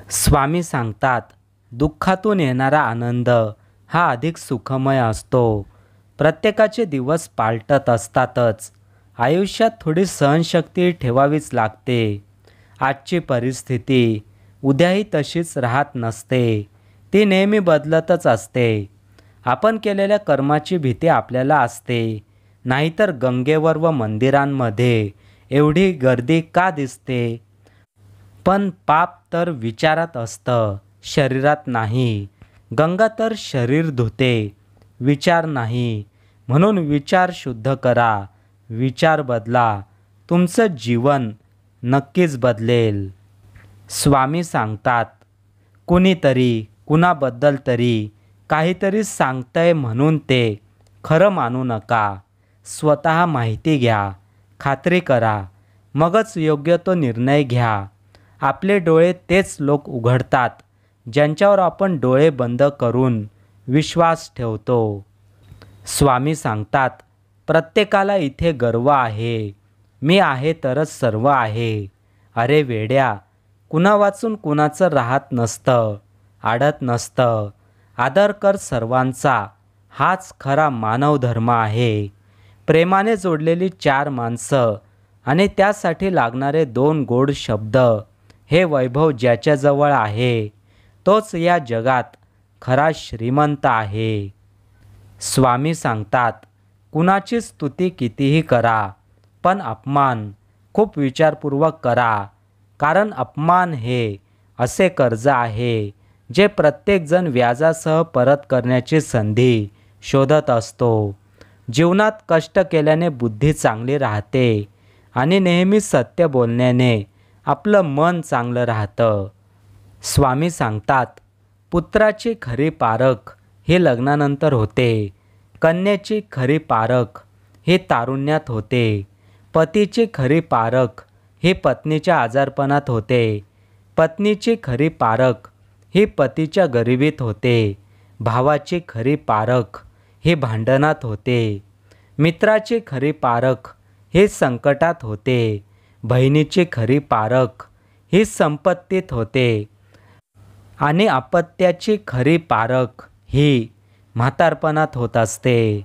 स्वामी सांगतात, दुःखातून येणारा आनंद हा अधिक सुखमय असतो. प्रत्येकाचे दिवस पालटत असतातच. आयुष्यात थोडी सहनशक्ती ठेवावीच लागते. आजची परिस्थिती उद्याही तशीच राहत नसते. ती नेहमी बदलतच असते. आपण केलेल्या कर्माची भीती आपल्याला असते. नाहीतर गंगेवर व मंदिरांमध्ये एवढी गर्दी का दिसते? पण पाप तर विचारात असतं, शरीरात नाही. गंगा तर शरीर धुते, विचार नाही. म्हणून विचार शुद्ध करा, विचार बदला. तुमचं जीवन नक्कीच बदलेल. स्वामी सांगतात, कुणीतरी कुणाबद्दल तरी काहीतरी सांगतंय म्हणून ते खरं मानू नका. स्वतः माहिती घ्या, खात्री करा, मगच योग्य तो निर्णय घ्या. आपले डोळे तेच लोक उघडतात ज्यांच्यावर आपण डोळे बंद करून विश्वास ठेवतो. स्वामी सांगतात, प्रत्येकाला इथे गर्व आहे. मी आहे तरच सर्व आहे. अरे वेड्या, कुणा वाचून कुणाचं राहत नसतं, आडत नसतं. आदर कर सर्वांचा, हाच खरा मानव धर्म आहे. प्रेमाने जोडलेली 4 माणसं आणि त्यासाठी लागणारे 2 गोड शब्द, हे वैभव ज्याच्याजवळ आहे तोच या जगात खरा श्रीमंत आहे. स्वामी सांगतात, कुणाची स्तुती कितीही करा, पण अपमान खूप विचारपूर्वक करा. कारण अपमान हे असे कर्ज आहे जे प्रत्येकजण व्याजासह परत करण्याची संधी शोधत असतो. जीवनात कष्ट केल्याने बुद्धी चांगली राहते आणि नेहमी सत्य बोलण्याने आपलं मन चांगलं राहतं. स्वामी सांगतात, पुत्राची खरी पारख ही लग्नानंतर होते. कन्येची खरी पारख ही तारुण्यात होते. पतीची खरी पारख ही पत्नीच्या आजारपणात होते. पत्नीची खरी पारख ही पतीच्या गरिबीत होते. भावाची खरी पारख ही भांडणात होते. मित्राची खरी पारख ही संकटात होते. बहिणीची खरी पारख ही संपत्तीत होते. आणि अपत्याची खरी पारख ही म्हातारपणात होत असते.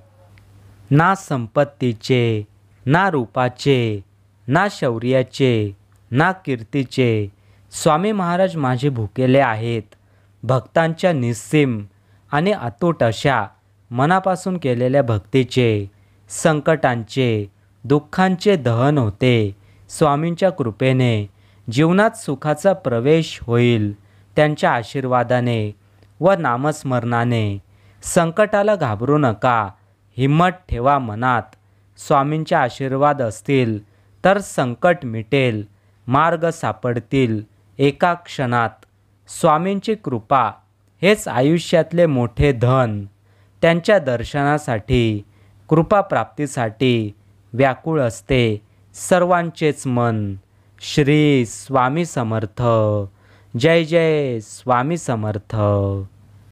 ना संपत्तीचे, ना रूपाचे, ना शौर्याचे, ना कीर्तीचे स्वामी महाराज माझे भुकेले आहेत. भक्तांच्या निस्सीम आणि अतूट अशा मनापासून केलेल्या भक्तीचे, संकटांचे, दुःखांचे दहन होते. स्वामींच्या कृपेने जीवनात सुखाचा प्रवेश होईल. त्यांच्या आशीर्वादाने व नामस्मरणाने संकटाला घाबरू नका. हिम्मत ठेवा मनात. स्वामींचे आशीर्वाद असतील तर संकट मिटेल, मार्ग सापडतील एका क्षणात. स्वामींची कृपा हेच आयुष्यातले मोठे धन. त्यांच्या दर्शनासाठी, कृपाप्राप्तीसाठी व्याकुळ असते सर्वांचेच मन. श्री स्वामी समर्थ. जय जय स्वामी समर्थ.